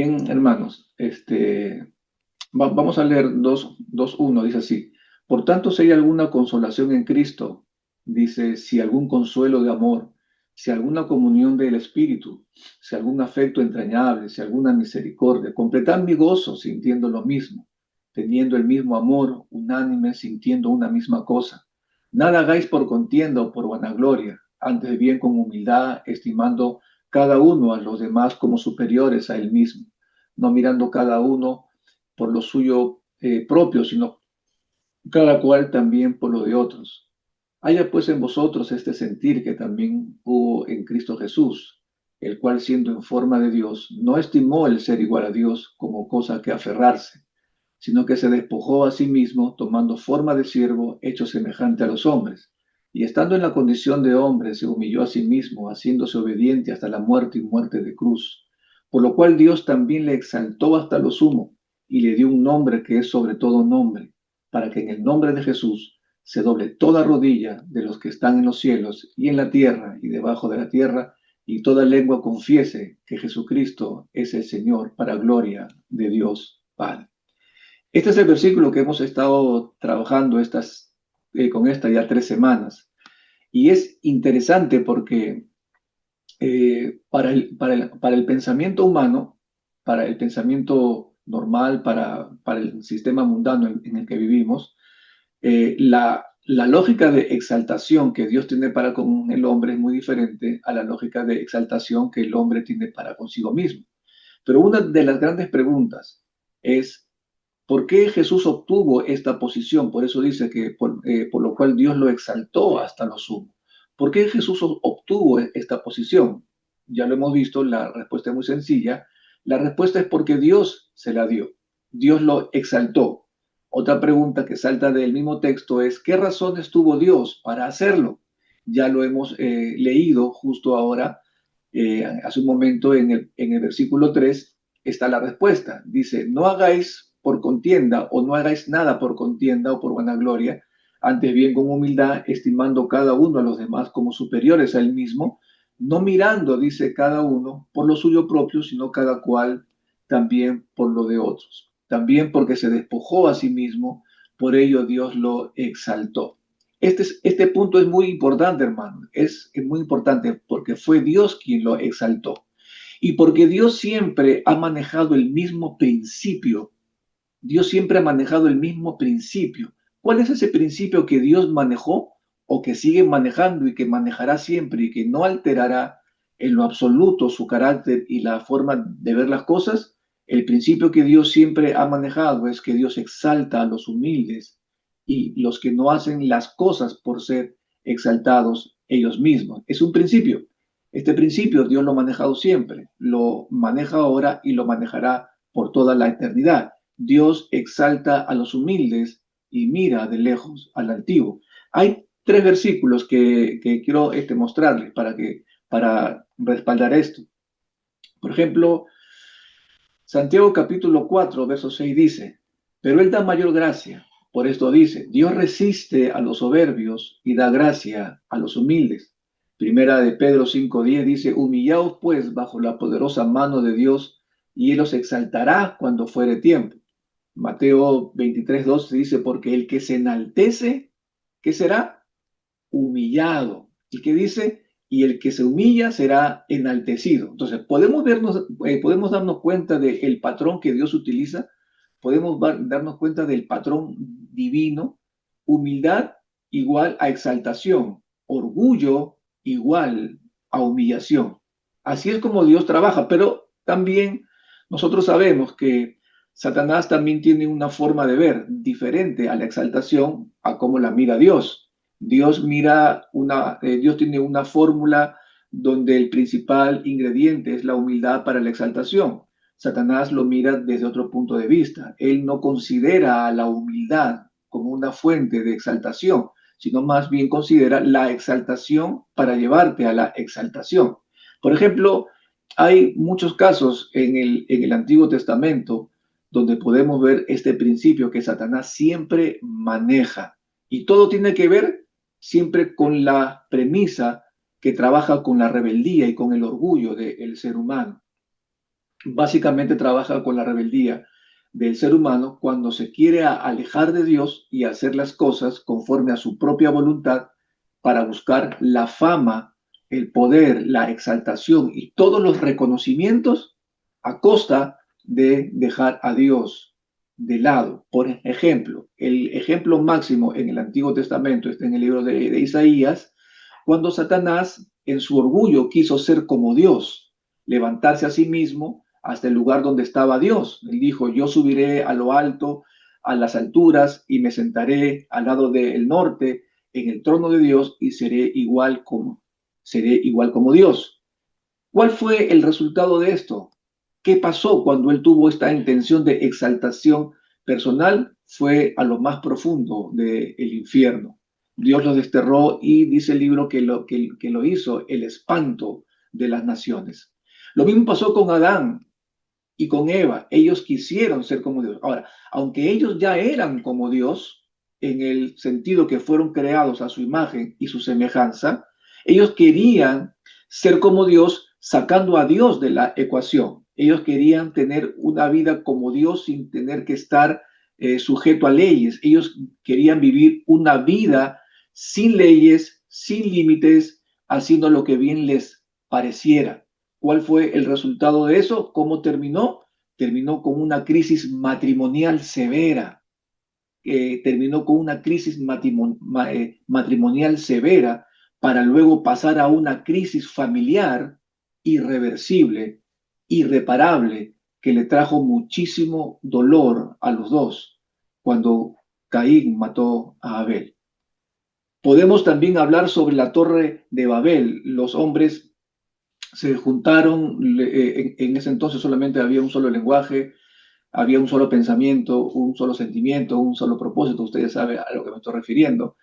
Bien, hermanos, vamos a leer 2:1, dice así. Por tanto, si hay alguna consolación en Cristo, dice, si algún consuelo de amor, si alguna comunión del Espíritu, si algún afecto entrañable, si alguna misericordia, completad mi gozo sintiendo lo mismo, teniendo el mismo amor, unánime, sintiendo una misma cosa. Nada hagáis por contienda o por vanagloria, antes bien con humildad, estimando cada uno a los demás como superiores a él mismo, no mirando cada uno por lo suyo propio, sino cada cual también por lo de otros. Haya pues en vosotros este sentir que también hubo en Cristo Jesús, el cual siendo en forma de Dios, no estimó el ser igual a Dios como cosa que aferrarse, sino que se despojó a sí mismo, tomando forma de siervo, hecho semejante a los hombres. Y estando en la condición de hombre, se humilló a sí mismo, haciéndose obediente hasta la muerte y muerte de cruz. Por lo cual Dios también le exaltó hasta lo sumo, y le dio un nombre que es sobre todo nombre, para que en el nombre de Jesús se doble toda rodilla de los que están en los cielos y en la tierra y debajo de la tierra, y toda lengua confiese que Jesucristo es el Señor, para gloria de Dios Padre. Este es el versículo que hemos estado trabajando con esta ya 3 semanas. Y es interesante porque para el pensamiento humano, para el pensamiento normal, para el sistema mundano en el que vivimos, la lógica de exaltación que Dios tiene para con el hombre es muy diferente a la lógica de exaltación que el hombre tiene para consigo mismo. Pero una de las grandes preguntas es, ¿por qué Jesús obtuvo esta posición? Por eso dice que por lo cual Dios lo exaltó hasta lo sumo. ¿Por qué Jesús obtuvo esta posición? Ya lo hemos visto, la respuesta es muy sencilla. La respuesta es porque Dios se la dio. Dios lo exaltó. Otra pregunta que salta del mismo texto es, ¿qué razones tuvo Dios para hacerlo? Ya lo hemos leído justo ahora, hace un momento en el versículo 3 está la respuesta. Dice, no hagáis por contienda o no hagáis nada por contienda o por vanagloria, antes bien con humildad, estimando cada uno a los demás como superiores a él mismo, no mirando, dice cada uno, por lo suyo propio, sino cada cual también por lo de otros. También porque se despojó a sí mismo, por ello Dios lo exaltó. Este punto es muy importante, hermano. Es muy importante porque fue Dios quien lo exaltó. Y porque Dios siempre ha manejado el mismo principio. Dios siempre ha manejado el mismo principio. ¿Cuál es ese principio que Dios manejó o que sigue manejando y que manejará siempre y que no alterará en lo absoluto su carácter y la forma de ver las cosas? El principio que Dios siempre ha manejado es que Dios exalta a los humildes y los que no hacen las cosas por ser exaltados ellos mismos. Es un principio. Este principio Dios lo ha manejado siempre, lo maneja ahora y lo manejará por toda la eternidad. Dios exalta a los humildes y mira de lejos al altivo. Hay 3 versículos que quiero mostrarles para respaldar esto. Por ejemplo, Santiago capítulo 4, verso 6 dice, pero Él da mayor gracia. Por esto dice, Dios resiste a los soberbios y da gracia a los humildes. Primera de Pedro 5:10 dice, humillaos pues bajo la poderosa mano de Dios y Él los exaltará cuando fuere tiempo. Mateo 23:12 dice, porque el que se enaltece, ¿qué será? Humillado. El que dice, y el que se humilla será enaltecido. Entonces, podemos darnos cuenta del patrón que Dios utiliza, podemos darnos cuenta del patrón divino, humildad igual a exaltación, orgullo igual a humillación. Así es como Dios trabaja, pero también nosotros sabemos que Satanás también tiene una forma de ver diferente a la exaltación a cómo la mira Dios. Dios tiene una fórmula donde el principal ingrediente es la humildad para la exaltación. Satanás lo mira desde otro punto de vista. Él no considera a la humildad como una fuente de exaltación, sino más bien considera la exaltación para llevarte a la exaltación. Por ejemplo, hay muchos casos en el Antiguo Testamento donde podemos ver este principio que Satanás siempre maneja. Y todo tiene que ver siempre con la premisa que trabaja con la rebeldía y con el orgullo del ser humano. básicamente trabaja con la rebeldía del ser humano cuando se quiere alejar de Dios y hacer las cosas conforme a su propia voluntad para buscar la fama, el poder, la exaltación y todos los reconocimientos a costa de dejar a Dios de lado. Por ejemplo, el ejemplo máximo en el Antiguo Testamento está en el libro de Isaías, cuando Satanás en su orgullo quiso ser como Dios, levantarse a sí mismo hasta el lugar donde estaba Dios. Él dijo, yo subiré a lo alto, a las alturas, y me sentaré al lado del norte, en el trono de Dios, y seré igual como Dios. ¿Cuál fue el resultado de esto? ¿Qué pasó cuando él tuvo esta intención de exaltación personal? Fue a lo más profundo del infierno. Dios los desterró y dice el libro que lo hizo el espanto de las naciones. Lo mismo pasó con Adán y con Eva. Ellos quisieron ser como Dios. Ahora, aunque ellos ya eran como Dios, en el sentido que fueron creados a su imagen y su semejanza, ellos querían ser como Dios sacando a Dios de la ecuación. Ellos querían tener una vida como Dios sin tener que estar sujeto a leyes. Ellos querían vivir una vida sin leyes, sin límites, haciendo lo que bien les pareciera. ¿Cuál fue el resultado de eso? ¿Cómo terminó? Terminó con una crisis matrimonial severa. Terminó con una crisis matrimonial severa para luego pasar a una crisis familiar irreversible, irreparable, que le trajo muchísimo dolor a los dos cuando Caín mató a Abel. Podemos también hablar sobre la Torre de Babel. Los hombres se juntaron, en ese entonces solamente había un solo lenguaje, había un solo pensamiento, un solo sentimiento, un solo propósito, ustedes saben a lo que me estoy refiriendo.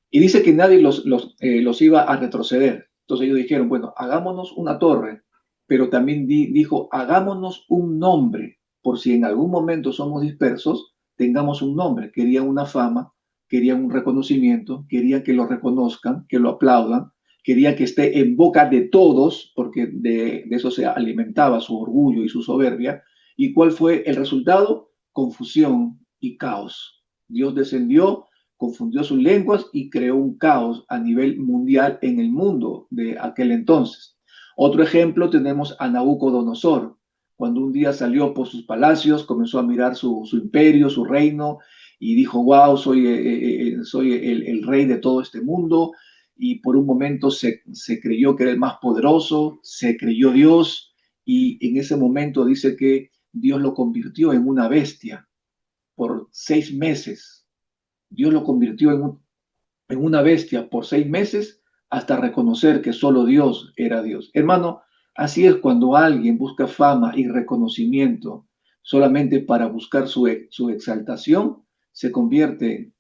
Y dice que nadie los iba a retroceder. Entonces ellos dijeron, bueno, hagámonos una torre, pero también dijo, hagámonos un nombre, por si en algún momento somos dispersos, tengamos un nombre. Querían una fama, querían un reconocimiento, querían que lo reconozcan, que lo aplaudan, querían que esté en boca de todos, porque de eso se alimentaba su orgullo y su soberbia. ¿Y cuál fue el resultado? Confusión y caos. Dios descendió, confundió sus lenguas y creó un caos a nivel mundial en el mundo de aquel entonces. Otro ejemplo tenemos a Nabucodonosor, cuando un día salió por sus palacios, comenzó a mirar su imperio, su reino, y dijo, wow, soy el rey de todo este mundo, y por un momento se creyó que era el más poderoso, se creyó Dios, y en ese momento dice que Dios lo convirtió en una bestia por 6 meses. Dios lo convirtió en una bestia por 6 meses hasta reconocer que solo Dios era Dios. Hermano, así es cuando alguien busca fama y reconocimiento solamente para buscar su exaltación, se convierte,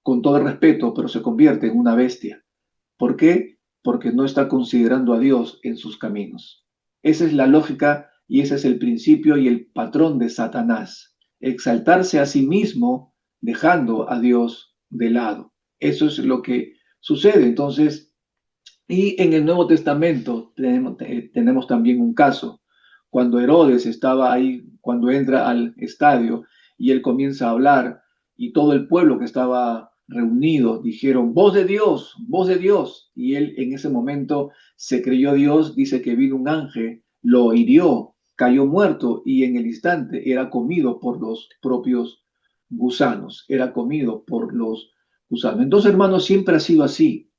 con todo el respeto, pero se convierte en una bestia. ¿Por qué? Porque no está considerando a Dios en sus caminos. Esa es la lógica y ese es el principio y el patrón de Satanás. Exaltarse a sí mismo dejando a Dios de lado. Eso es lo que sucede. Entonces, y en el Nuevo Testamento tenemos también un caso. Cuando Herodes estaba ahí, cuando entra al estadio y él comienza a hablar y todo el pueblo que estaba reunido dijeron, voz de Dios. Y él en ese momento se creyó Dios, dice que vino un ángel, lo hirió, cayó muerto y en el instante era comido por los propios gusanos, era comido por los gusanos. Entonces, hermanos, siempre ha sido así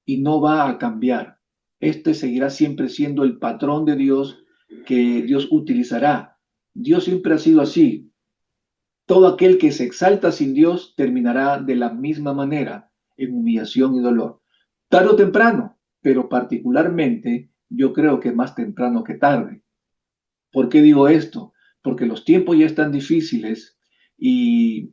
y no va a cambiar. Este seguirá siempre siendo el patrón de Dios que Dios utilizará. Dios siempre ha sido así. Todo aquel que se exalta sin Dios terminará de la misma manera, en humillación y dolor. Tarde o temprano, pero particularmente yo creo que más temprano que tarde. ¿Por qué digo esto? Porque los tiempos ya están difíciles y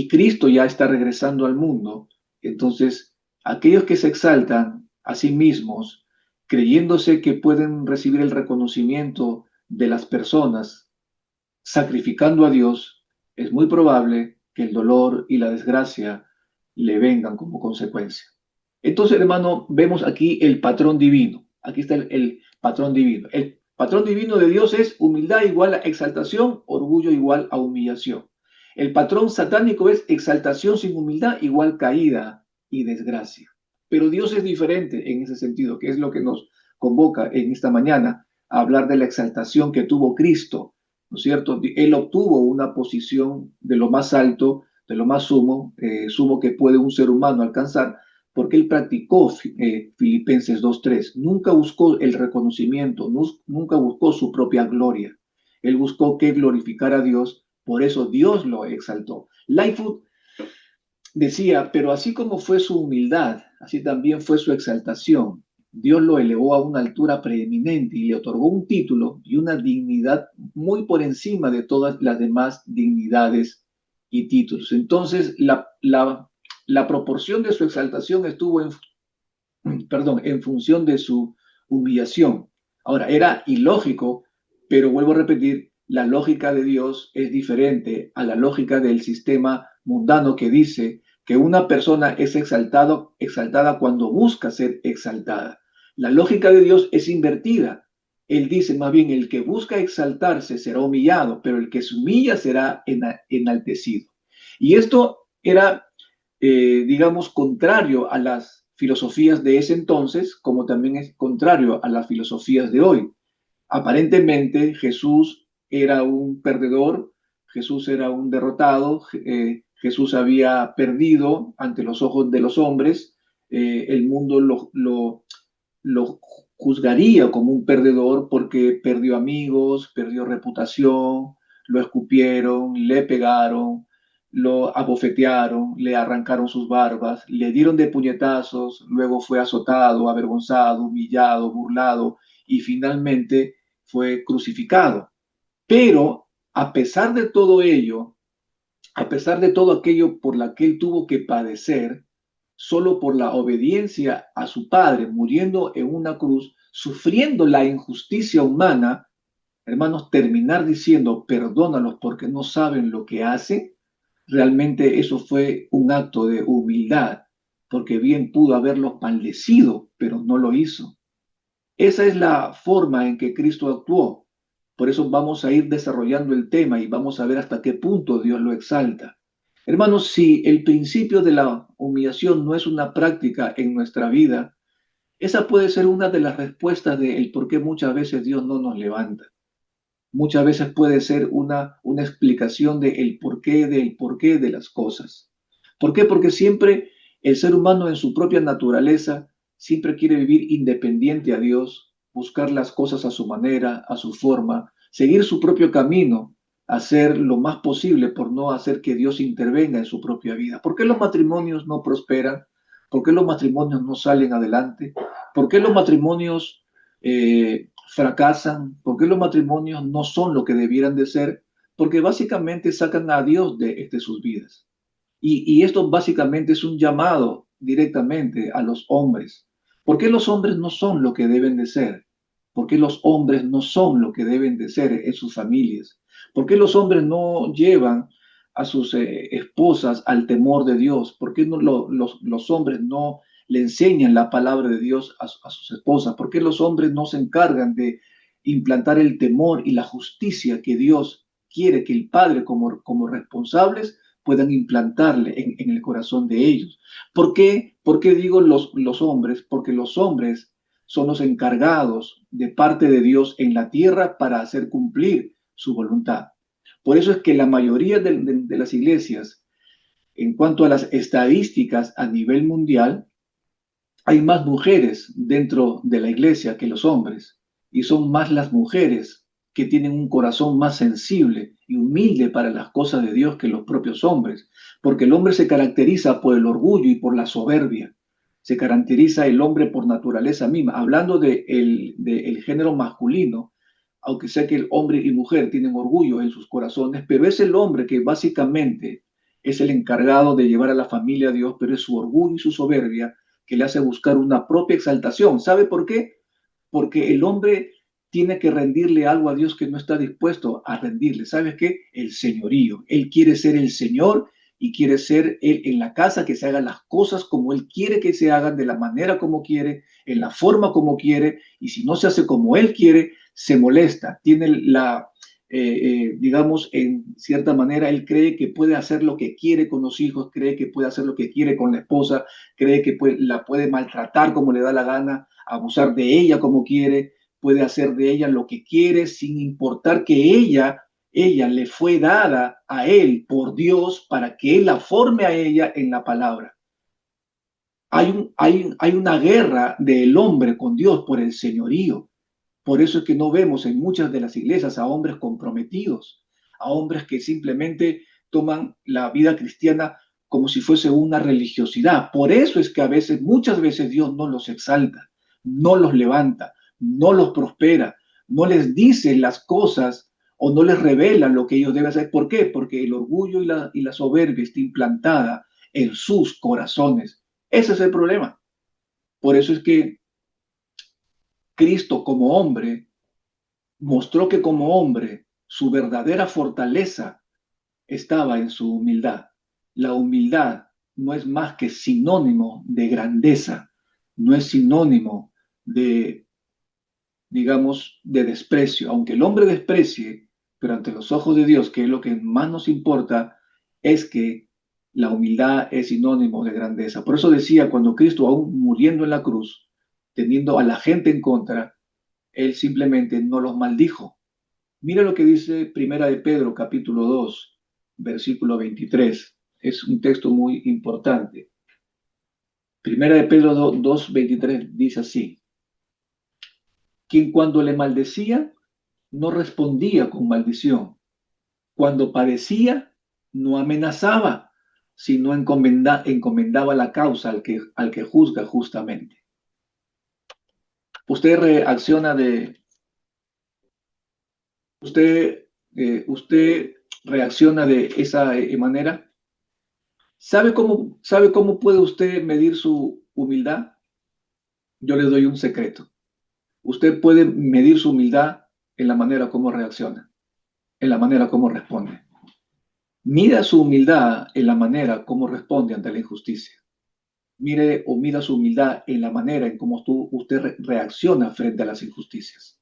Cristo ya está regresando al mundo. Entonces, aquellos que se exaltan a sí mismos, creyéndose que pueden recibir el reconocimiento de las personas, sacrificando a Dios, es muy probable que el dolor y la desgracia le vengan como consecuencia. Entonces, hermano, vemos aquí el patrón divino. Aquí está el patrón divino. Patrón divino de Dios es humildad igual a exaltación, orgullo igual a humillación. El patrón satánico es exaltación sin humildad igual caída y desgracia. Pero Dios es diferente en ese sentido, que es lo que nos convoca en esta mañana a hablar de la exaltación que tuvo Cristo, ¿no es cierto? Él obtuvo una posición de lo más alto, de lo más sumo que puede un ser humano alcanzar, porque él practicó Filipenses 2:3. Nunca buscó el reconocimiento, nunca buscó su propia gloria. Él buscó que glorificar a Dios, por eso Dios lo exaltó. Lightfoot decía, pero así como fue su humildad, así también fue su exaltación. Dios lo elevó a una altura preeminente y le otorgó un título y una dignidad muy por encima de todas las demás dignidades y títulos. Entonces, la proporción de su exaltación estuvo en función de su humillación. Ahora, era ilógico, pero vuelvo a repetir, la lógica de Dios es diferente a la lógica del sistema mundano que dice que una persona es exaltada cuando busca ser exaltada. La lógica de Dios es invertida. Él dice más bien, el que busca exaltarse será humillado, pero el que se humilla será enaltecido. Y esto era, digamos, contrario a las filosofías de ese entonces, como también es contrario a las filosofías de hoy. Aparentemente Jesús era un perdedor, Jesús era un derrotado, Jesús había perdido ante los ojos de los hombres, el mundo lo juzgaría como un perdedor porque perdió amigos, perdió reputación, lo escupieron, le pegaron, lo abofetearon, le arrancaron sus barbas, le dieron de puñetazos, luego fue azotado, avergonzado, humillado, burlado y finalmente fue crucificado. Pero a pesar de todo ello, a pesar de todo aquello por la que él tuvo que padecer, solo por la obediencia a su Padre, muriendo en una cruz, sufriendo la injusticia humana, hermanos, terminar diciendo, perdónalos porque no saben lo que hacen, realmente eso fue un acto de humildad, porque bien pudo haberlos maldecido, pero no lo hizo. Esa es la forma en que Cristo actuó. Por eso vamos a ir desarrollando el tema y vamos a ver hasta qué punto Dios lo exalta. Hermanos, si el principio de la humillación no es una práctica en nuestra vida, esa puede ser una de las respuestas del por qué muchas veces Dios no nos levanta. Muchas veces puede ser una explicación del porqué de las cosas. ¿Por qué? Porque siempre el ser humano en su propia naturaleza siempre quiere vivir independiente a Dios, buscar las cosas a su manera, a su forma, seguir su propio camino, hacer lo más posible por no hacer que Dios intervenga en su propia vida. ¿Por qué los matrimonios no prosperan? ¿Por qué los matrimonios no salen adelante? ¿Por qué los matrimonios fracasan? ¿Por qué los matrimonios no son lo que debieran de ser? Porque básicamente sacan a Dios de sus vidas. Y esto básicamente es un llamado directamente a los hombres. ¿Por qué los hombres no son lo que deben de ser? ¿Por qué los hombres no son lo que deben de ser en sus familias? ¿Por qué los hombres no llevan a sus esposas al temor de Dios? ¿Por qué no los hombres no le enseñan la palabra de Dios a sus esposas? ¿Por qué los hombres no se encargan de implantar el temor y la justicia que Dios quiere que el Padre como responsables puedan implantarle en el corazón de ellos? ¿Por qué? ¿Por qué digo los hombres? Porque los hombres son los encargados de parte de Dios en la tierra para hacer cumplir su voluntad. Por eso es que la mayoría de las iglesias, en cuanto a las estadísticas a nivel mundial, hay más mujeres dentro de la iglesia que los hombres, y son más las mujeres que tienen un corazón más sensible y humilde para las cosas de Dios que los propios hombres, porque el hombre se caracteriza por el orgullo y por la soberbia, se caracteriza el hombre por naturaleza misma. Hablando del género masculino, aunque sea que el hombre y mujer tienen orgullo en sus corazones, pero es el hombre que básicamente es el encargado de llevar a la familia a Dios, pero es su orgullo y su soberbia que le hace buscar una propia exaltación. ¿Sabe por qué? Porque el hombre tiene que rendirle algo a Dios que no está dispuesto a rendirle. ¿Sabes qué? El señorío. Él quiere ser el Señor y quiere ser Él en la casa, que se hagan las cosas como Él quiere que se hagan, de la manera como quiere, en la forma como quiere, y si no se hace como Él quiere, se molesta, tiene digamos, en cierta manera, él cree que puede hacer lo que quiere con los hijos, cree que puede hacer lo que quiere con la esposa, cree que la puede maltratar como le da la gana, abusar de ella como quiere, puede hacer de ella lo que quiere sin importar que ella le fue dada a él por Dios para que él la forme a ella en la palabra. Hay una guerra del hombre con Dios por el señorío. Por eso es que no vemos en muchas de las iglesias a hombres comprometidos, a hombres que simplemente toman la vida cristiana como si fuese una religiosidad. Por eso es que a veces, muchas veces Dios no los exalta, no los levanta, no los prospera, no les dice las cosas o no les revela lo que ellos deben hacer. ¿Por qué? Porque el orgullo y la soberbia está implantada en sus corazones. Ese es el problema. Por eso es que Cristo como hombre mostró que como hombre su verdadera fortaleza estaba en su humildad. La humildad no es más que sinónimo de grandeza, no es sinónimo de, digamos, de desprecio. Aunque el hombre desprecie, pero ante los ojos de Dios, que es lo que más nos importa, es que la humildad es sinónimo de grandeza. Por eso decía, cuando Cristo, aún muriendo en la cruz, teniendo a la gente en contra, él simplemente no los maldijo. Mira lo que dice Primera de Pedro, capítulo 2, versículo 23. Es un texto muy importante. Primera de Pedro 2, 23 dice así: quien cuando le maldecía, no respondía con maldición. Cuando padecía, no amenazaba, sino encomendaba la causa al que juzga justamente. Usted reacciona de, usted reacciona de esa manera. ¿Sabe cómo puede usted medir su humildad? Yo le doy un secreto. Usted puede medir su humildad en la manera como reacciona, en la manera como responde. Mida su humildad en la manera como responde ante la injusticia. Mire o mida su humildad en la manera en cómo usted reacciona frente a las injusticias.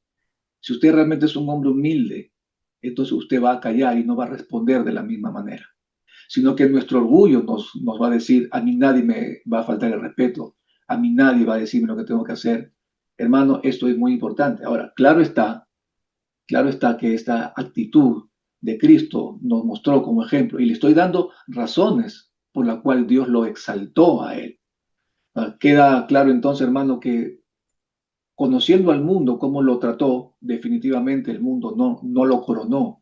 Si usted realmente es un hombre humilde, entonces usted va a callar y no va a responder de la misma manera, sino que nuestro orgullo nos va a decir: a mí nadie me va a faltar el respeto, a mí nadie va a decirme lo que tengo que hacer. Hermano, esto es muy importante. Ahora, claro está que esta actitud de Cristo nos mostró como ejemplo, y le estoy dando razones por la cual Dios lo exaltó a él. Queda claro entonces, hermano, que conociendo al mundo cómo lo trató, definitivamente el mundo no lo coronó,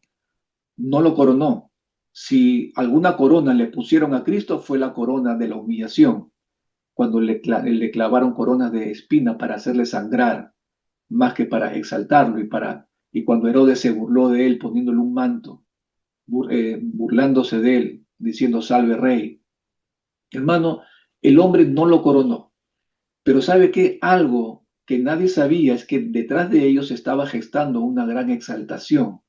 no lo coronó. Si alguna corona le pusieron a Cristo, fue la corona de la humillación, cuando le clavaron coronas de espina para hacerle sangrar, más que para exaltarlo, y cuando Herodes se burló de él poniéndole un manto, burlándose de él, diciendo: salve rey. Hermano, el hombre no lo coronó, pero ¿sabe qué? Algo que nadie sabía es que detrás de ellos estaba gestando una gran exaltación,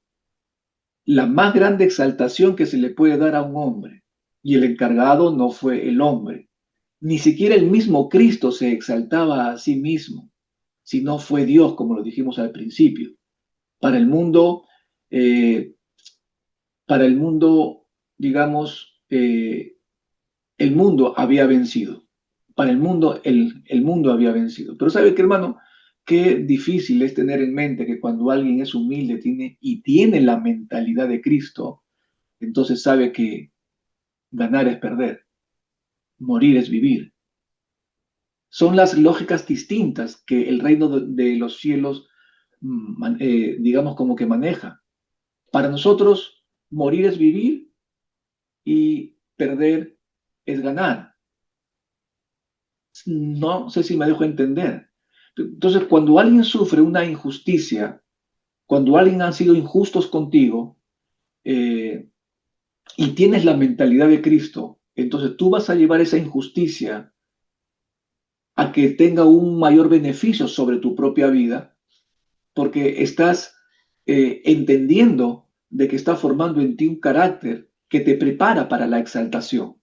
la más grande exaltación que se le puede dar a un hombre. Y el encargado no fue el hombre. Ni siquiera el mismo Cristo se exaltaba a sí mismo, sino fue Dios, como lo dijimos al principio. Para el mundo, eh, para el mundo, digamos, el mundo había vencido. Para el mundo, el mundo había vencido. Pero ¿sabe qué, hermano? Qué difícil es tener en mente que cuando alguien es humilde tiene la mentalidad de Cristo, entonces sabe que ganar es perder, morir es vivir. Son las lógicas distintas que el reino de los cielos, digamos, como que maneja. Para nosotros, morir es vivir y perder es ganar. No sé si me dejo entender. Entonces, cuando alguien sufre una injusticia, cuando alguien ha sido injustos contigo, eh, y tienes la mentalidad de Cristo, entonces tú vas a llevar esa injusticia a que tenga un mayor beneficio sobre tu propia vida, porque estás entendiendo de que está formando en ti un carácter que te prepara para la exaltación.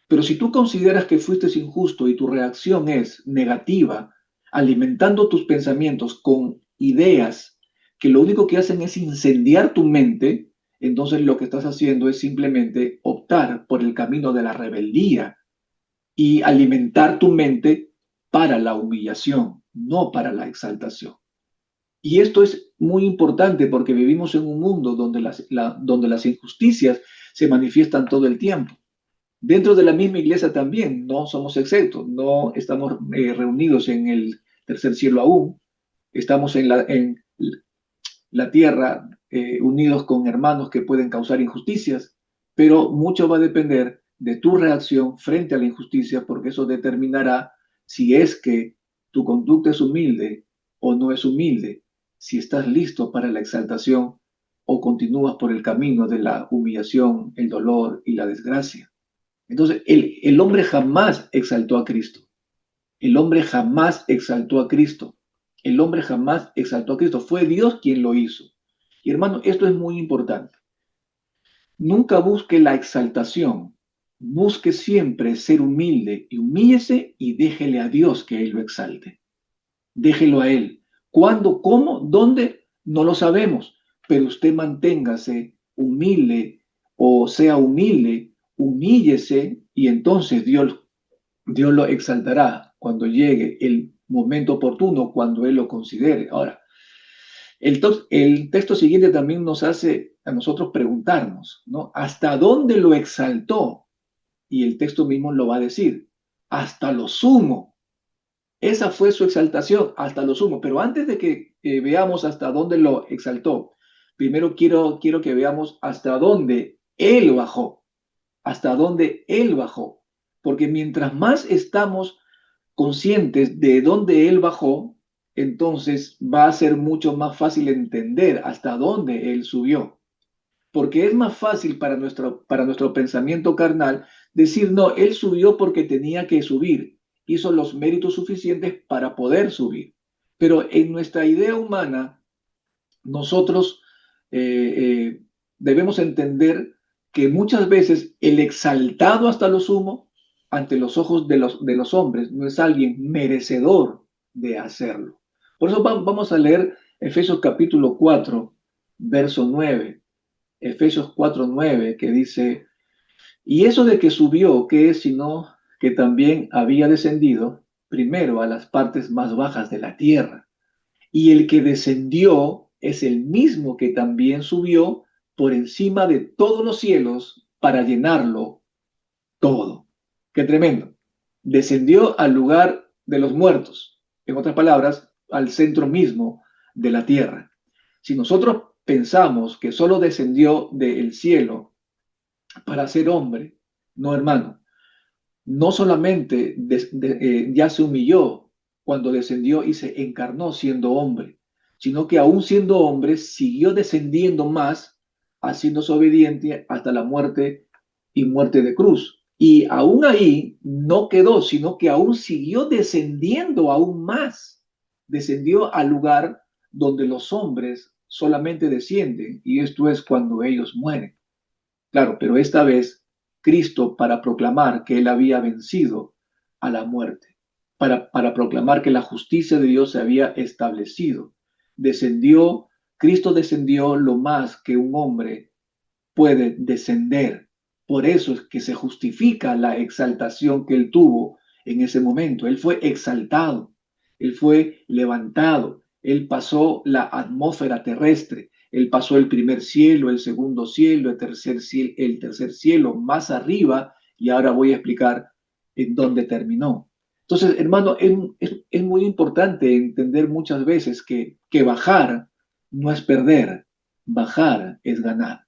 Pero si tú consideras que fuiste injusto y tu reacción es negativa, alimentando tus pensamientos con ideas que lo único que hacen es incendiar tu mente, entonces lo que estás haciendo es simplemente optar por el camino de la rebeldía y alimentar tu mente para la humillación, no para la exaltación. Y esto es muy importante porque vivimos en un mundo donde donde las injusticias se manifiestan todo el tiempo. Dentro de la misma iglesia también no somos exceptos, no estamos reunidos en el tercer cielo aún, estamos en la tierra unidos con hermanos que pueden causar injusticias, pero mucho va a depender de tu reacción frente a la injusticia porque eso determinará si es que tu conducta es humilde o no es humilde, si estás listo para la exaltación o continúas por el camino de la humillación, el dolor y la desgracia. Entonces, el hombre jamás exaltó a Cristo. El hombre jamás exaltó a Cristo. El hombre jamás exaltó a Cristo. Fue Dios quien lo hizo. Y hermano, esto es muy importante. Nunca busque la exaltación. Busque siempre ser humilde y humíllese y déjele a Dios que Él lo exalte. Déjelo a Él. ¿Cuándo, cómo, dónde? No lo sabemos. Pero usted manténgase humilde o sea humilde, humíllese y entonces Dios lo exaltará cuando llegue el momento oportuno, cuando Él lo considere. Ahora, el texto siguiente también nos hace a nosotros preguntarnos, ¿no? ¿Hasta dónde lo exaltó? Y el texto mismo lo va a decir, hasta lo sumo. Esa fue su exaltación, hasta lo sumo. Pero antes de que veamos hasta dónde lo exaltó, primero quiero que veamos hasta dónde Él bajó, hasta dónde Él bajó. Porque mientras más estamos conscientes de dónde Él bajó, entonces va a ser mucho más fácil entender hasta dónde Él subió. Porque es más fácil para nuestro pensamiento carnal decir, no, Él subió porque tenía que subir, hizo los méritos suficientes para poder subir. Pero en nuestra idea humana, nosotros debemos entender que muchas veces el exaltado hasta lo sumo ante los ojos de los hombres no es alguien merecedor de hacerlo. Por eso vamos a leer Efesios capítulo 4, verso 9. Efesios 4 9 que dice, y eso de que subió, ¿qué es sino que también había descendido primero a las partes más bajas de la tierra? Y el que descendió es el mismo que también subió por encima de todos los cielos para llenarlo todo. Qué tremendo. Descendió al lugar de los muertos, en otras palabras, al centro mismo de la tierra. Si nosotros pensamos que solo descendió del cielo para ser hombre, no, hermano, no solamente ya se humilló cuando descendió y se encarnó siendo hombre, sino que aún siendo hombre siguió descendiendo más, haciéndose obediente hasta la muerte y muerte de cruz. Y aún ahí no quedó, sino que aún siguió descendiendo aún más. Descendió al lugar donde los hombres solamente descienden, y esto es cuando ellos mueren. Claro, pero esta vez Cristo para proclamar que él había vencido a la muerte, para proclamar que la justicia de Dios se había establecido. Descendió, Cristo descendió lo más que un hombre puede descender. Por eso es que se justifica la exaltación que él tuvo en ese momento. Él fue exaltado, él fue levantado, él pasó la atmósfera terrestre, él pasó el primer cielo, el segundo cielo, el tercer cielo, más arriba, y ahora voy a explicar en dónde terminó. Entonces, hermano, es muy importante entender muchas veces que bajar no es perder, bajar es ganar.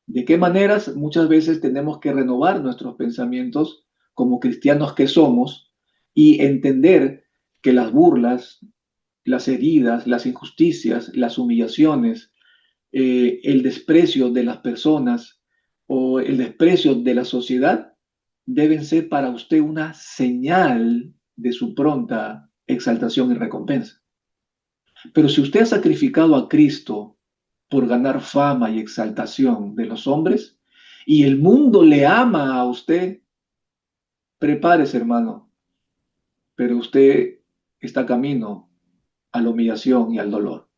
¿De qué maneras? Muchas veces tenemos que renovar nuestros pensamientos como cristianos que somos y entender que las burlas, las heridas, las injusticias, las humillaciones, el desprecio de las personas o el desprecio de la sociedad deben ser para usted una señal de su pronta exaltación y recompensa. Pero si usted ha sacrificado a Cristo por ganar fama y exaltación de los hombres, y el mundo le ama a usted, prepárese, hermano, pero usted está camino a la humillación y al dolor.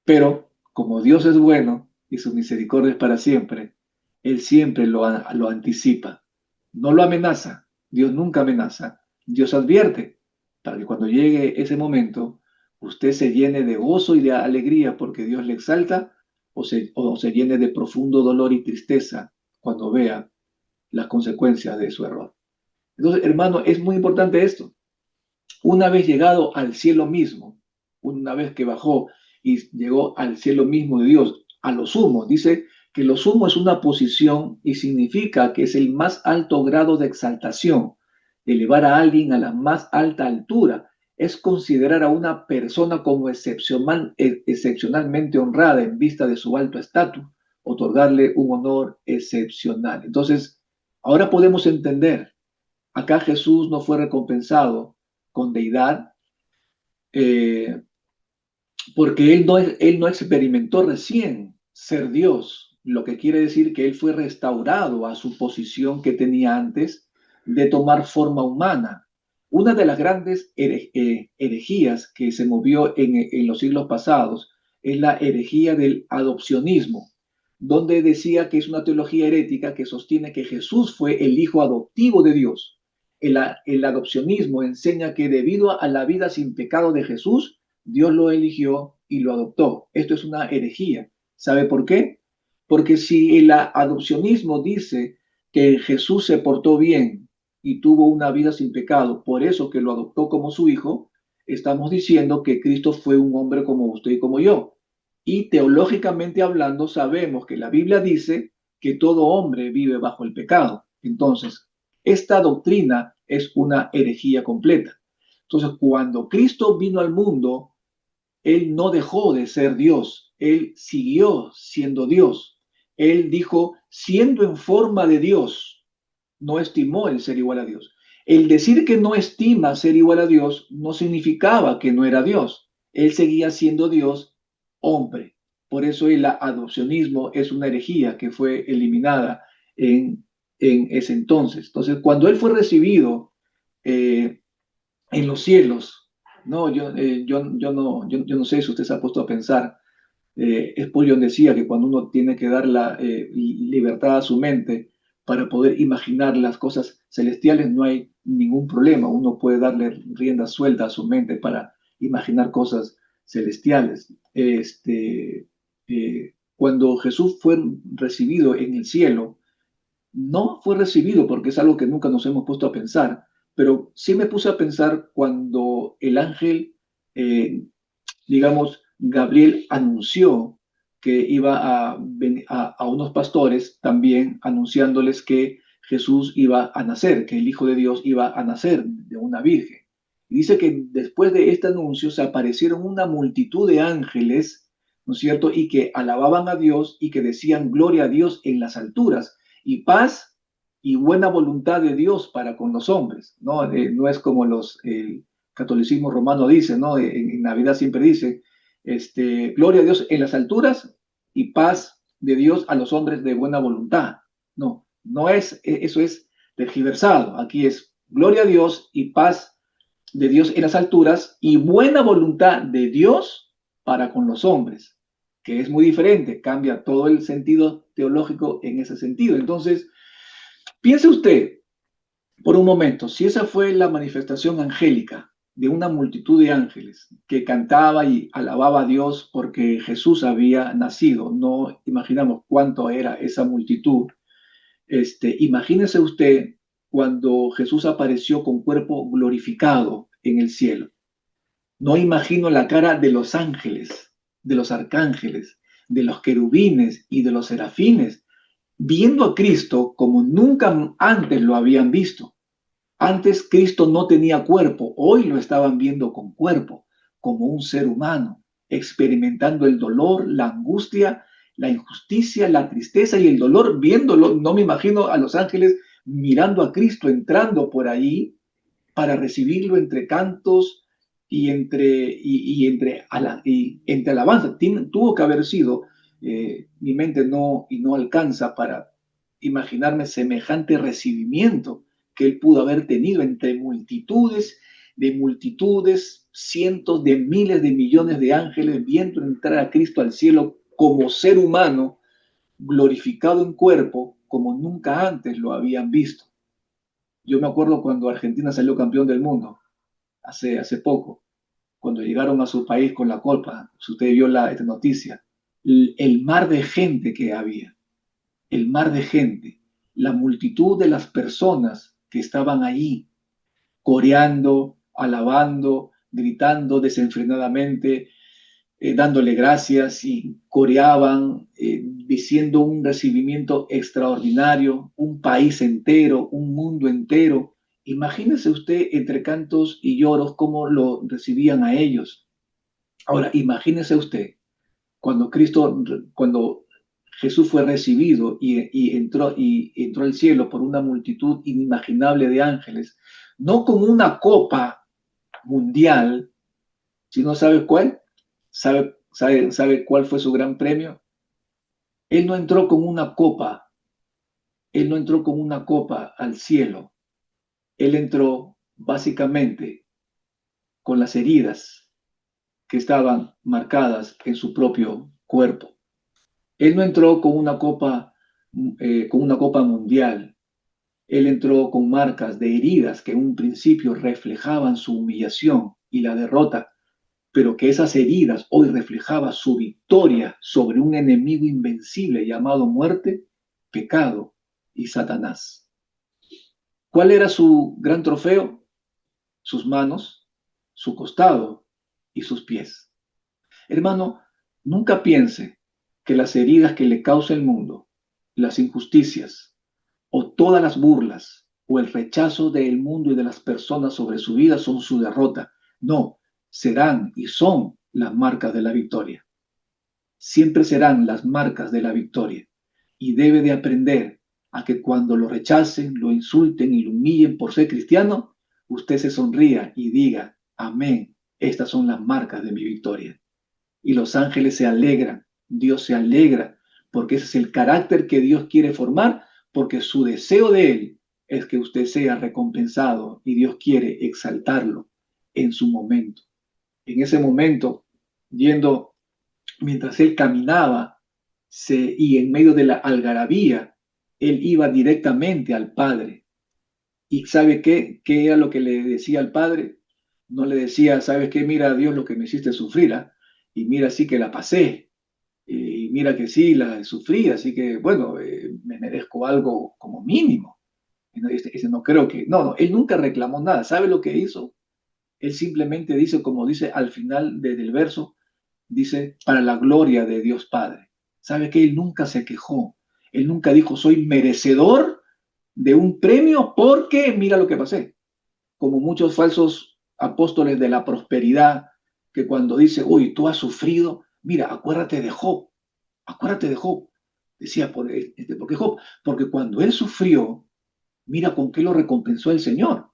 Pero como Dios es bueno y su misericordia es para siempre, Él siempre lo anticipa. No lo amenaza. Dios nunca amenaza. Dios advierte para que cuando llegue ese momento, usted se llene de gozo y de alegría porque Dios le exalta o se llene de profundo dolor y tristeza cuando vea las consecuencias de su error. Entonces, hermano, es muy importante esto. Una vez llegado al cielo mismo, una vez que bajó y llegó al cielo mismo de Dios, a lo sumo, dice que lo sumo es una posición y significa que es el más alto grado de exaltación, elevar a alguien a la más alta altura, es considerar a una persona como excepcionalmente honrada en vista de su alto estatus, otorgarle un honor excepcional. Entonces, ahora podemos entender, acá Jesús no fue recompensado con deidad, eh, porque él no experimentó recién ser Dios, lo que quiere decir que él fue restaurado a su posición que tenía antes de tomar forma humana. Una de las grandes herejías que se movió en los siglos pasados es la herejía del adopcionismo, donde decía que es una teología herética que sostiene que Jesús fue el hijo adoptivo de Dios. El adopcionismo enseña que debido a la vida sin pecado de Jesús, Dios lo eligió y lo adoptó. Esto es una herejía. ¿Sabe por qué? Porque si el adopcionismo dice que Jesús se portó bien y tuvo una vida sin pecado, por eso que lo adoptó como su hijo, estamos diciendo que Cristo fue un hombre como usted y como yo. Y teológicamente hablando, sabemos que la Biblia dice que todo hombre vive bajo el pecado. Entonces, esta doctrina es una herejía completa. Entonces, cuando Cristo vino al mundo, él no dejó de ser Dios, él siguió siendo Dios. Él dijo, siendo en forma de Dios, no estimó el ser igual a Dios. El decir que no estima ser igual a Dios no significaba que no era Dios. Él seguía siendo Dios, hombre. Por eso el adopcionismo es una herejía que fue eliminada en ese entonces. Entonces, cuando él fue recibido eh, en los cielos, no, yo no sé si usted se ha puesto a pensar. Spurgeon decía que cuando uno tiene que dar la libertad a su mente para poder imaginar las cosas celestiales, no hay ningún problema. Uno puede darle rienda suelta a su mente para imaginar cosas celestiales. Cuando Jesús fue recibido en el cielo, no fue recibido porque es algo que nunca nos hemos puesto a pensar, pero sí me puse a pensar cuando el ángel, eh, digamos, Gabriel anunció que iba a unos pastores también anunciándoles que Jesús iba a nacer, que el Hijo de Dios iba a nacer de una virgen. Y dice que después de este anuncio se aparecieron una multitud de ángeles, ¿no es cierto? Y que alababan a Dios y que decían gloria a Dios en las alturas y paz y buena voluntad de Dios para con los hombres, ¿no? No es como el catolicismo romano dice, ¿no? En Navidad siempre dice, gloria a Dios en las alturas y paz de Dios a los hombres de buena voluntad. No, no es, eso es tergiversado. Aquí es gloria a Dios y paz de Dios en las alturas y buena voluntad de Dios para con los hombres, que es muy diferente, cambia todo el sentido teológico en ese sentido. Entonces, piense usted por un momento, si esa fue la manifestación angélica de una multitud de ángeles que cantaba y alababa a Dios porque Jesús había nacido, no imaginamos cuánto era esa multitud. Imagínese usted cuando Jesús apareció con cuerpo glorificado en el cielo. No imagino la cara de los ángeles, de los arcángeles, de los querubines y de los serafines, viendo a Cristo como nunca antes lo habían visto. Antes Cristo no tenía cuerpo, hoy lo estaban viendo con cuerpo, como un ser humano, experimentando el dolor, la angustia, la injusticia, la tristeza y el dolor, viéndolo. No me imagino a los ángeles mirando a Cristo entrando por ahí para recibirlo entre cantos entre alabanza. Tuvo que haber sido, mi mente no alcanza para imaginarme semejante recibimiento que él pudo haber tenido entre multitudes de multitudes, cientos de miles de millones de ángeles viendo entrar a Cristo al cielo como ser humano, glorificado en cuerpo, como nunca antes lo habían visto. Yo me acuerdo cuando Argentina salió campeón del mundo, hace poco, cuando llegaron a su país con la copa, si usted vio esta noticia, el mar de gente que había, el mar de gente, la multitud de las personas que estaban allí, coreando, alabando, gritando desenfrenadamente, dándole gracias y coreaban, diciendo un recibimiento extraordinario, un país entero, un mundo entero. Imagínese usted entre cantos y lloros cómo lo recibían a ellos. Ahora, imagínese usted cuando Jesús fue recibido y entró al cielo por una multitud inimaginable de ángeles, no con una copa mundial, sino ¿sabe cuál? ¿Sabe cuál fue su gran premio? Él no entró con una copa, él no entró con una copa al cielo, él entró básicamente con las heridas que estaban marcadas en su propio cuerpo. Él no entró con una copa mundial. Él entró con marcas de heridas que en un principio reflejaban su humillación y la derrota, pero que esas heridas hoy reflejaban su victoria sobre un enemigo invencible llamado muerte, pecado y Satanás. ¿Cuál era su gran trofeo? Sus manos, su costado y sus pies. Hermano, nunca piense que las heridas que le causa el mundo, las injusticias o todas las burlas o el rechazo del mundo y de las personas sobre su vida son su derrota. No, serán y son las marcas de la victoria. Siempre serán las marcas de la victoria. Y debe de aprender a que cuando lo rechacen, lo insulten y lo humillen por ser cristiano, usted se sonría y diga, amén, estas son las marcas de mi victoria. Y los ángeles se alegran, Dios se alegra, porque ese es el carácter que Dios quiere formar, porque su deseo de Él es que usted sea recompensado y Dios quiere exaltarlo en su momento. En ese momento, yendo, mientras Él caminaba y en medio de la algarabía, Él iba directamente al Padre. ¿Y sabe qué? ¿Qué era lo que le decía al Padre? No le decía, ¿sabes qué? Mira, Dios, lo que me hiciste sufrir, ¿ah? Y mira, sí que la pasé, y mira que sí, la sufrí, así que, bueno, me merezco algo como mínimo. Y no, no creo que, no, él nunca reclamó nada. ¿Sabe lo que hizo? Él simplemente dice, como dice al final del verso, dice, para la gloria de Dios Padre. ¿Sabe que él nunca se quejó? Él nunca dijo, soy merecedor de un premio porque mira lo que pasé. Como muchos falsos apóstoles de la prosperidad, que cuando dice, uy, tú has sufrido, mira, acuérdate de Job. Decía, ¿por qué Job? Porque cuando él sufrió, mira con qué lo recompensó el Señor.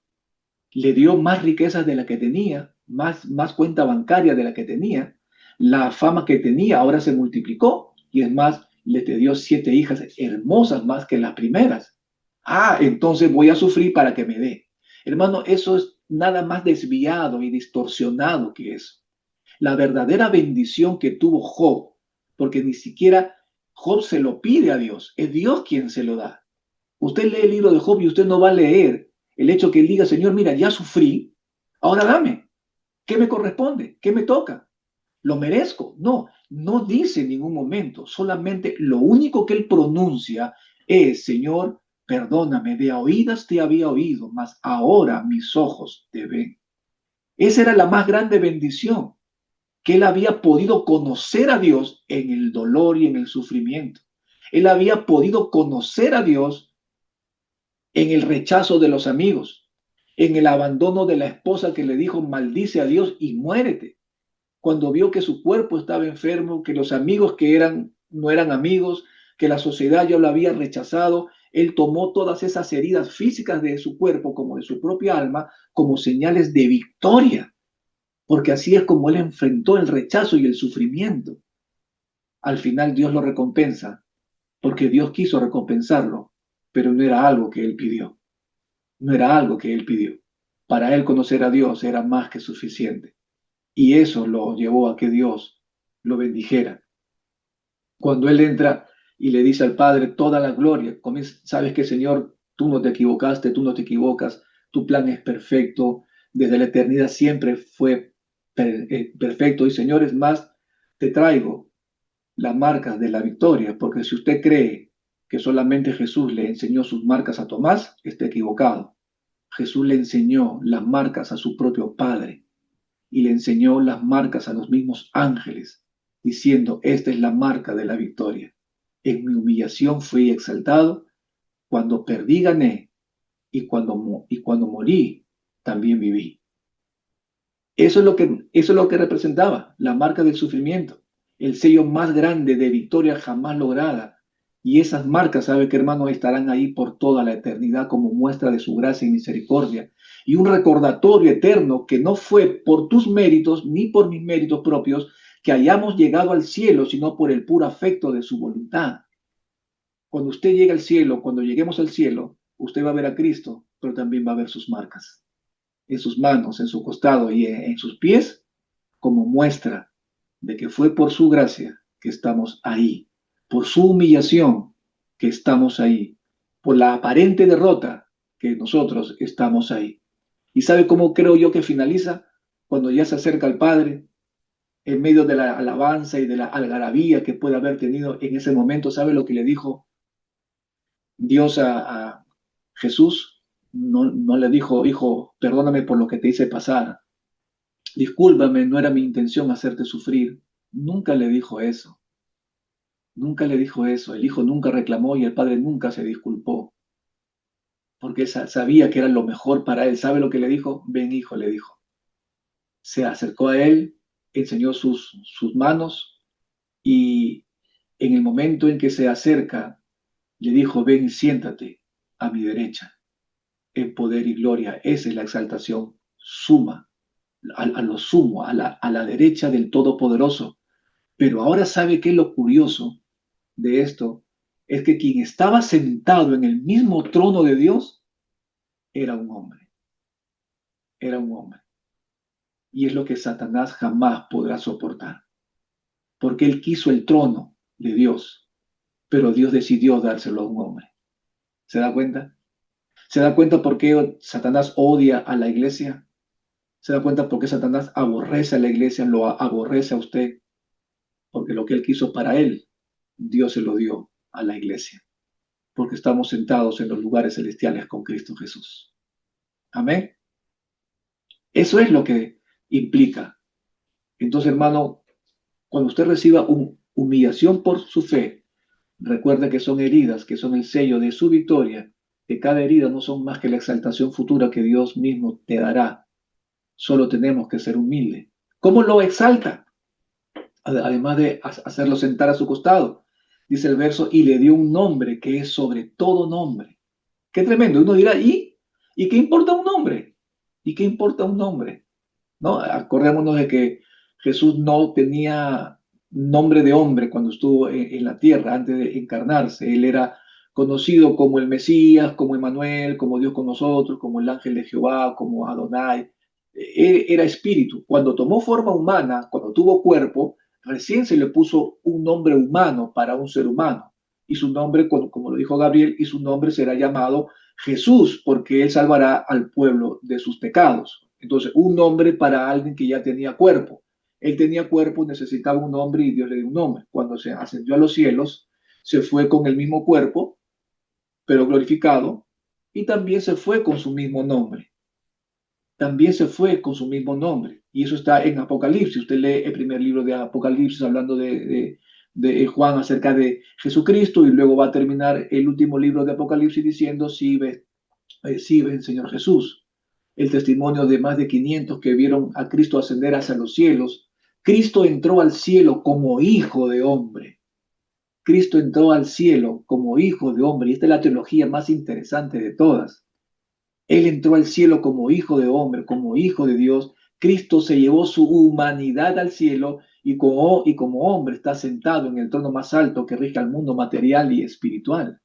Le dio más riquezas de la que tenía, más cuenta bancaria de la que tenía, la fama que tenía ahora se multiplicó y es más, le dio 7 hijas hermosas más que las primeras. Ah, entonces voy a sufrir para que me dé. Hermano, eso es nada más desviado y distorsionado que eso. La verdadera bendición que tuvo Job, porque ni siquiera Job se lo pide a Dios, es Dios quien se lo da. Usted lee el libro de Job y usted no va a leer el hecho que él diga, Señor, mira, ya sufrí, ahora dame. ¿Qué me corresponde? ¿Qué me toca? ¿Lo merezco? No, no dice en ningún momento, solamente lo único que él pronuncia es, Señor, perdóname, de oídas te había oído, mas ahora mis ojos te ven. Esa era la más grande bendición, que él había podido conocer a Dios en el dolor y en el sufrimiento. Él había podido conocer a Dios en el rechazo de los amigos, en el abandono de la esposa que le dijo, maldice a Dios y muérete. Cuando vio que su cuerpo estaba enfermo, que los amigos no eran amigos, que la sociedad ya lo había rechazado, él tomó todas esas heridas físicas de su cuerpo como de su propia alma como señales de victoria, porque así es como él enfrentó el rechazo y el sufrimiento. Al final Dios lo recompensa, porque Dios quiso recompensarlo, pero no era algo que él pidió, no era algo que él pidió. Para él conocer a Dios era más que suficiente. Y eso lo llevó a que Dios lo bendijera. Cuando él entra y le dice al Padre toda la gloria, sabes que Señor, tú no te equivocaste, tú no te equivocas, tu plan es perfecto, desde la eternidad siempre fue perfecto. Y Señor, es más, te traigo las marcas de la victoria, porque si usted cree que solamente Jesús le enseñó sus marcas a Tomás, está equivocado. Jesús le enseñó las marcas a su propio Padre y le enseñó las marcas a los mismos ángeles, diciendo, esta es la marca de la victoria. En mi humillación fui exaltado, cuando perdí gané, y cuando morí también viví. Eso es lo que representaba la marca del sufrimiento, el sello más grande de victoria jamás lograda. Y esas marcas, sabe que hermano, estarán ahí por toda la eternidad como muestra de su gracia y misericordia. Y un recordatorio eterno que no fue por tus méritos ni por mis méritos propios que hayamos llegado al cielo, sino por el puro afecto de su voluntad. Cuando usted llegue al cielo, cuando lleguemos al cielo, usted va a ver a Cristo, pero también va a ver sus marcas en sus manos, en su costado y en sus pies, como muestra de que fue por su gracia que estamos ahí, por su humillación que estamos ahí, por la aparente derrota que nosotros estamos ahí. ¿Y sabe cómo creo yo que finaliza? Cuando ya se acerca al Padre, en medio de la alabanza y de la algarabía que puede haber tenido en ese momento, ¿sabe lo que le dijo Dios a Jesús? No le dijo, hijo, perdóname por lo que te hice pasar, discúlpame, no era mi intención hacerte sufrir. Nunca le dijo eso, nunca le dijo eso. El hijo nunca reclamó y el padre nunca se disculpó, porque sabía que era lo mejor para él. ¿Sabe lo que le dijo? Ven, hijo, le dijo. Se acercó a él, enseñó sus manos y en el momento en que se acerca, le dijo, ven y siéntate a mi derecha, en poder y gloria. Esa es la exaltación suma, a lo sumo, a la derecha del Todopoderoso. Pero ahora sabe qué es lo curioso de esto, es que quien estaba sentado en el mismo trono de Dios era un hombre, era un hombre. Y es lo que Satanás jamás podrá soportar, porque él quiso el trono de Dios, pero Dios decidió dárselo a un hombre. ¿Se da cuenta? ¿Se da cuenta por qué Satanás odia a la iglesia? ¿Se da cuenta por qué Satanás aborrece a la iglesia, lo aborrece a usted? Porque lo que él quiso para él, Dios se lo dio a la iglesia, porque estamos sentados en los lugares celestiales con Cristo Jesús. Amén. Eso es lo que implica. Entonces, hermano, cuando usted reciba humillación por su fe, recuerde que son heridas, que son el sello de su victoria, que cada herida no son más que la exaltación futura que Dios mismo te dará. Solo tenemos que ser humildes. ¿Cómo lo exalta? Además de hacerlo sentar a su costado. Dice el verso, y le dio un nombre que es sobre todo nombre. Qué tremendo. Uno dirá, ¿y qué importa un nombre? ¿Y qué importa un nombre? ¿No? Acordémonos de que Jesús no tenía nombre de hombre cuando estuvo en la tierra antes de encarnarse. Él era conocido como el Mesías, como Emmanuel, como Dios con nosotros, como el ángel de Jehová, como Adonai. Era espíritu. Cuando tomó forma humana, cuando tuvo cuerpo, recién se le puso un nombre humano para un ser humano. Y su nombre, como lo dijo Gabriel, y su nombre será llamado Jesús, porque él salvará al pueblo de sus pecados. Entonces, un nombre para alguien que ya tenía cuerpo. Él tenía cuerpo, necesitaba un nombre y Dios le dio un nombre. Cuando se ascendió a los cielos, se fue con el mismo cuerpo, pero glorificado, y también se fue con su mismo nombre. También se fue con su mismo nombre. Y eso está en Apocalipsis. Usted lee el primer libro de Apocalipsis hablando de Juan acerca de Jesucristo y luego va a terminar el último libro de Apocalipsis diciendo, sí ven, Señor Jesús. El testimonio de más de 500 que vieron a Cristo ascender hacia los cielos. Cristo entró al cielo como hijo de hombre. Cristo entró al cielo como hijo de hombre. Y esta es la teología más interesante de todas. Él entró al cielo como hijo de hombre, como hijo de Dios. Cristo se llevó su humanidad al cielo y como hombre está sentado en el trono más alto que rige al mundo material y espiritual.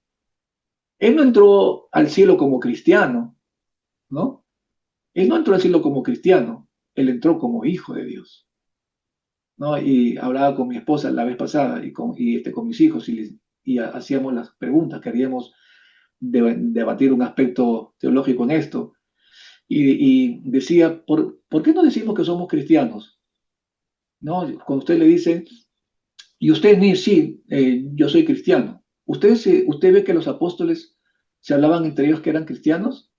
Él no entró al cielo como cristiano, ¿no? Él no entró al cielo como cristiano, él entró como hijo de Dios, ¿no? Y hablaba con mi esposa la vez pasada con mis hijos hacíamos las preguntas, queríamos debatir un aspecto teológico en esto. Y decía, ¿por qué no decimos que somos cristianos? ¿No? Cuando usted le dice, y usted ni sí, yo soy cristiano. ¿Usted ve que los apóstoles se hablaban entre ellos que eran cristianos?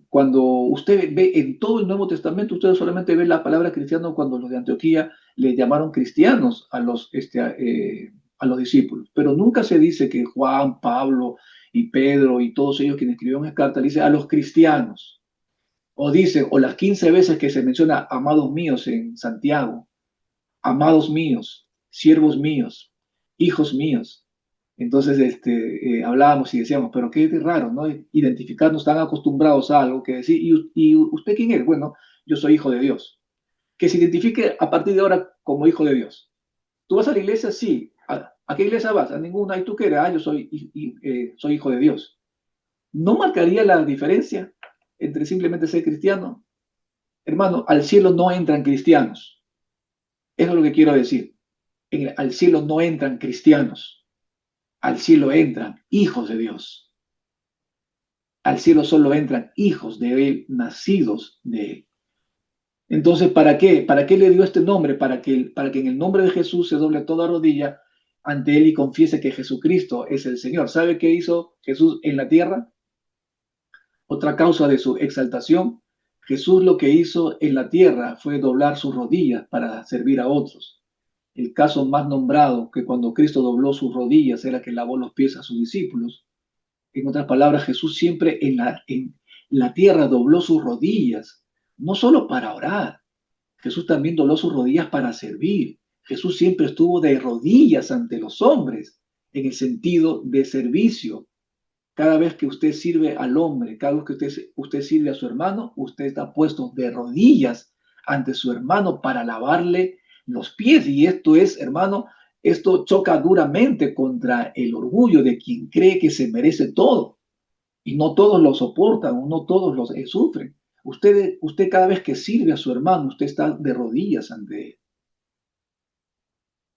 Cuando usted ve en todo el Nuevo Testamento, usted solamente ve la palabra cristiano cuando los de Antioquía le llamaron cristianos a los discípulos. Pero nunca se dice que Juan, Pablo y Pedro y todos ellos quienes escribieron esa carta, dice a los cristianos. O dice, o las 15 veces que se menciona amados míos en Santiago, amados míos, siervos míos, hijos míos. Entonces hablábamos y decíamos, pero qué raro, ¿no? Identificarnos tan acostumbrados a algo que decir, ¿y usted quién es? Bueno, yo soy hijo de Dios. Que se identifique a partir de ahora como hijo de Dios. ¿Tú vas a la iglesia? Sí. ¿A qué iglesia vas? A ninguna. ¿Y tú qué eres? Yo soy hijo de Dios. ¿No marcaría la diferencia entre simplemente ser cristiano? Hermano, al cielo no entran cristianos. Eso es lo que quiero decir. Al cielo no entran cristianos. Al cielo entran hijos de Dios. Al cielo solo entran hijos de Él, nacidos de Él. Entonces, ¿para qué? ¿Para qué le dio este nombre? Para que en el nombre de Jesús se doble toda rodilla ante Él y confiese que Jesucristo es el Señor. ¿Sabe qué hizo Jesús en la tierra? Otra causa de su exaltación. Jesús lo que hizo en la tierra fue doblar sus rodillas para servir a otros. El caso más nombrado, que cuando Cristo dobló sus rodillas, era que lavó los pies a sus discípulos. En otras palabras, Jesús siempre en la tierra dobló sus rodillas, no solo para orar, Jesús también dobló sus rodillas para servir. Jesús siempre estuvo de rodillas ante los hombres, en el sentido de servicio. Cada vez que usted sirve al hombre, cada vez que usted sirve a su hermano, usted está puesto de rodillas ante su hermano para lavarle los pies. Y esto es, hermano, esto choca duramente contra el orgullo de quien cree que se merece todo. Y no todos lo soportan, no todos lo sufren. Usted cada vez que sirve a su hermano, usted está de rodillas ante él.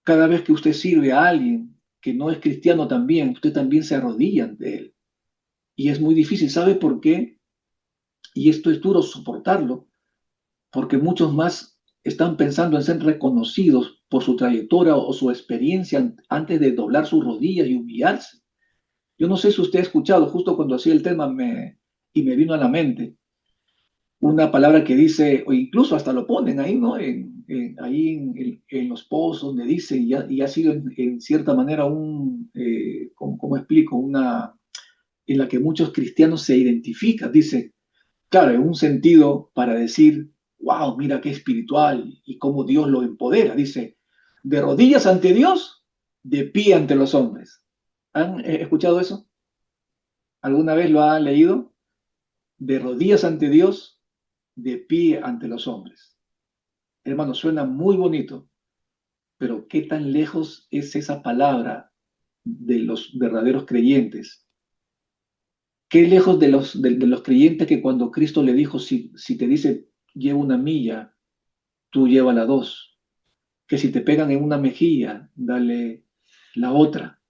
Cada vez que usted sirve a alguien que no es cristiano también, usted también se arrodilla ante él. Y es muy difícil. ¿Sabe por qué? Y esto es duro soportarlo, porque muchos más están pensando en ser reconocidos por su trayectoria o su experiencia antes de doblar sus rodillas y humillarse. Yo no sé si usted ha escuchado, justo cuando hacía el tema y me vino a la mente, una palabra que dice, o incluso hasta lo ponen ahí, ¿no? Ahí en los posts donde dice, y ha sido en cierta manera ¿cómo explico? En la que muchos cristianos se identifican. Dice, claro, en un sentido para decir, wow, mira qué espiritual y cómo Dios lo empodera. Dice, de rodillas ante Dios, de pie ante los hombres. ¿Han escuchado eso? ¿Alguna vez lo han leído? De rodillas ante Dios, de pie ante los hombres. Hermano, suena muy bonito, pero ¿qué tan lejos es esa palabra de los verdaderos creyentes? ¿Qué lejos de los creyentes que cuando Cristo le dijo, si te dice, lleva una milla, tú llévala dos? Que si te pegan en una mejilla, dale la otra.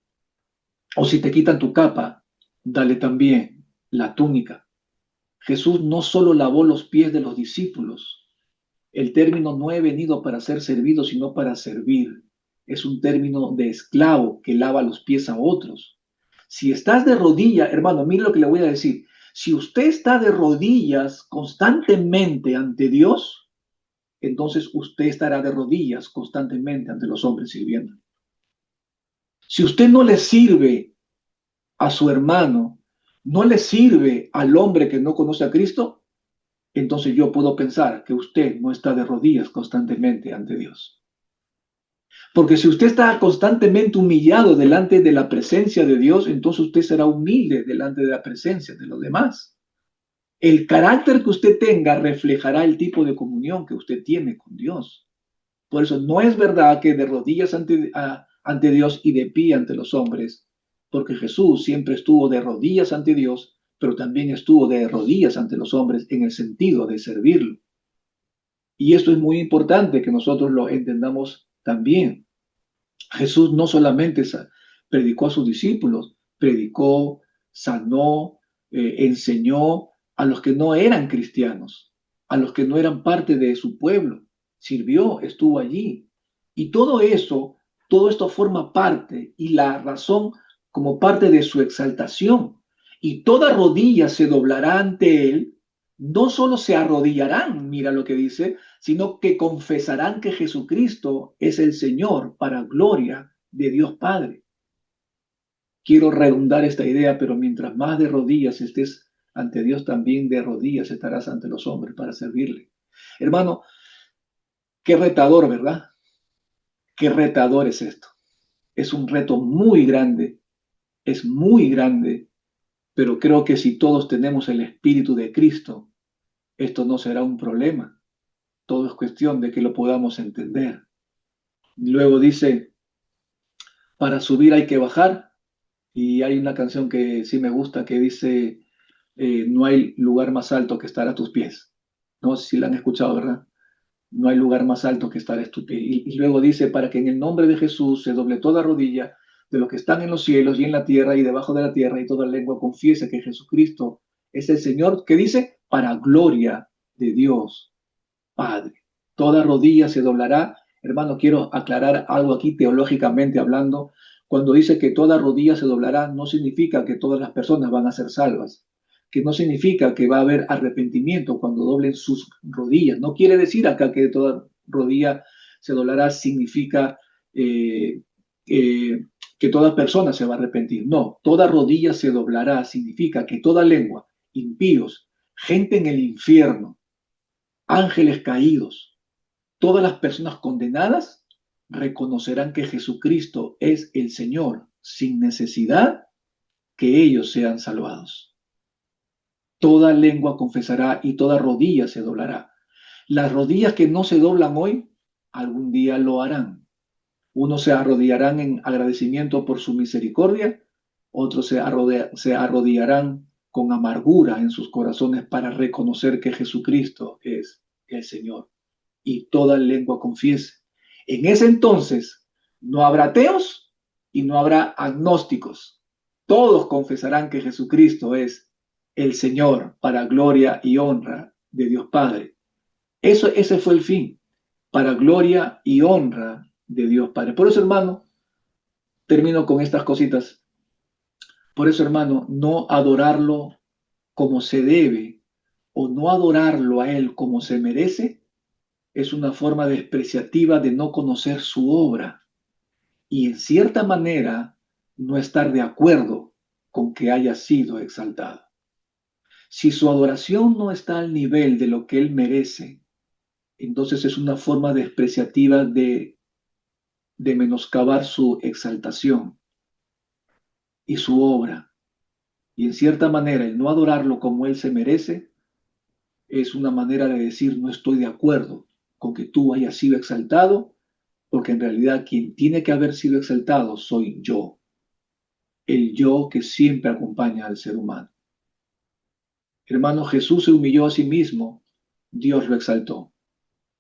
O si te quitan tu capa, dale también la túnica. Jesús no solo lavó los pies de los discípulos. El término no he venido para ser servido, sino para servir. Es un término de esclavo que lava los pies a otros. Si estás de rodillas, hermano, mire lo que le voy a decir. Si usted está de rodillas constantemente ante Dios, entonces usted estará de rodillas constantemente ante los hombres sirviendo. Si usted no le sirve a su hermano, no le sirve al hombre que no conoce a Cristo, entonces yo puedo pensar que usted no está de rodillas constantemente ante Dios. Porque si usted está constantemente humillado delante de la presencia de Dios, entonces usted será humilde delante de la presencia de los demás. El carácter que usted tenga reflejará el tipo de comunión que usted tiene con Dios. Por eso no es verdad que de rodillas ante Dios y de pie ante los hombres, porque Jesús siempre estuvo de rodillas ante Dios, pero también estuvo de rodillas ante los hombres en el sentido de servirlo. Y esto es muy importante que nosotros lo entendamos también. Jesús no solamente predicó a sus discípulos, predicó, sanó, enseñó a los que no eran cristianos, a los que no eran parte de su pueblo, sirvió, estuvo allí. Y todo esto forma parte y la razón como parte de su exaltación. Y toda rodilla se doblará ante él, no solo se arrodillarán, mira lo que dice, sino que confesarán que Jesucristo es el Señor para gloria de Dios Padre. Quiero redundar esta idea, pero mientras más de rodillas estés ante Dios, también de rodillas estarás ante los hombres para servirle. Hermano, qué retador, ¿verdad? Qué retador es esto. Es un reto muy grande, es muy grande, pero creo que si todos tenemos el Espíritu de Cristo, esto no será un problema. Todo es cuestión de que lo podamos entender. Luego dice, para subir hay que bajar. Y hay una canción que sí me gusta que dice, no hay lugar más alto que estar a tus pies. No sé si la han escuchado, ¿verdad? No hay lugar más alto que estar a tus pies. Y luego dice, para que en el nombre de Jesús se doble toda rodilla de los que están en los cielos y en la tierra y debajo de la tierra y toda lengua confiese que Jesucristo es el Señor, que dice, para gloria de Dios Padre. Toda rodilla se doblará. Hermano, quiero aclarar algo aquí teológicamente hablando. Cuando dice que toda rodilla se doblará, no significa que todas las personas van a ser salvas, que no significa que va a haber arrepentimiento cuando doblen sus rodillas. No quiere decir acá que toda rodilla se doblará significa eh, eh, que toda persona se va a arrepentir. No, toda rodilla se doblará significa que toda lengua, impíos, gente en el infierno, ángeles caídos, todas las personas condenadas reconocerán que Jesucristo es el Señor sin necesidad que ellos sean salvados. Toda lengua confesará y toda rodilla se doblará. Las rodillas que no se doblan hoy, algún día lo harán. Unos se arrodillarán en agradecimiento por su misericordia, otros se arrodillarán con amargura en sus corazones para reconocer que Jesucristo es el Señor. Y toda lengua confiese. En ese entonces no habrá ateos y no habrá agnósticos. Todos confesarán que Jesucristo es el Señor para gloria y honra de Dios Padre. Ese fue el fin, para gloria y honra de Dios Padre. Por eso, hermano, termino con estas cositas. Por eso, hermano, no adorarlo como se debe o no adorarlo a Él como se merece es una forma despreciativa de no conocer su obra y en cierta manera no estar de acuerdo con que haya sido exaltado. Si su adoración no está al nivel de lo que Él merece, entonces es una forma despreciativa de menoscabar su exaltación y su obra. Y en cierta manera el no adorarlo como Él se merece es una manera de decir no estoy de acuerdo con que tú hayas sido exaltado, porque en realidad quien tiene que haber sido exaltado soy yo, el yo que siempre acompaña al ser humano. Hermano, Jesús se humilló a sí mismo, Dios lo exaltó.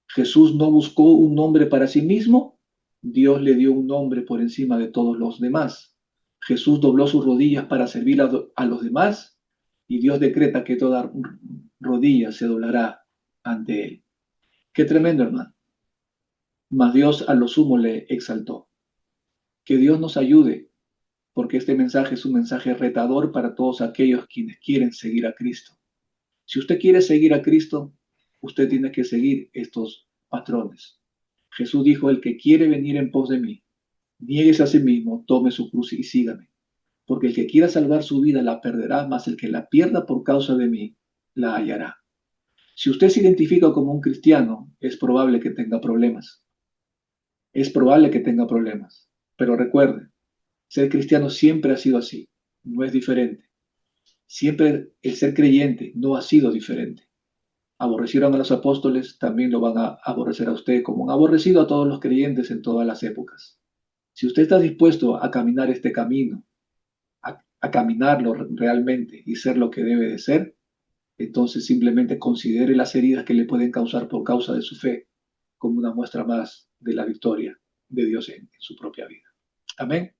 Jesús no buscó un nombre para sí mismo, Dios le dio un nombre por encima de todos los demás. Jesús dobló sus rodillas para servir a los demás y Dios decreta que toda rodilla se doblará ante él. Qué tremendo, hermano. Mas Dios a lo sumo le exaltó. Que Dios nos ayude, porque este mensaje es un mensaje retador para todos aquellos quienes quieren seguir a Cristo. Si usted quiere seguir a Cristo, usted tiene que seguir estos patrones. Jesús dijo, el que quiere venir en pos de mí, niéguese a sí mismo, tome su cruz y sígame. Porque el que quiera salvar su vida la perderá, mas el que la pierda por causa de mí, la hallará. Si usted se identifica como un cristiano, es probable que tenga problemas. Es probable que tenga problemas. Pero recuerde, ser cristiano siempre ha sido así, no es diferente. Siempre el ser creyente no ha sido diferente. Aborrecieron a los apóstoles, también lo van a aborrecer a usted, como han aborrecido a todos los creyentes en todas las épocas. Si usted está dispuesto a caminar este camino, a caminarlo realmente y ser lo que debe de ser, entonces simplemente considere las heridas que le pueden causar por causa de su fe como una muestra más de la victoria de Dios en su propia vida. Amén.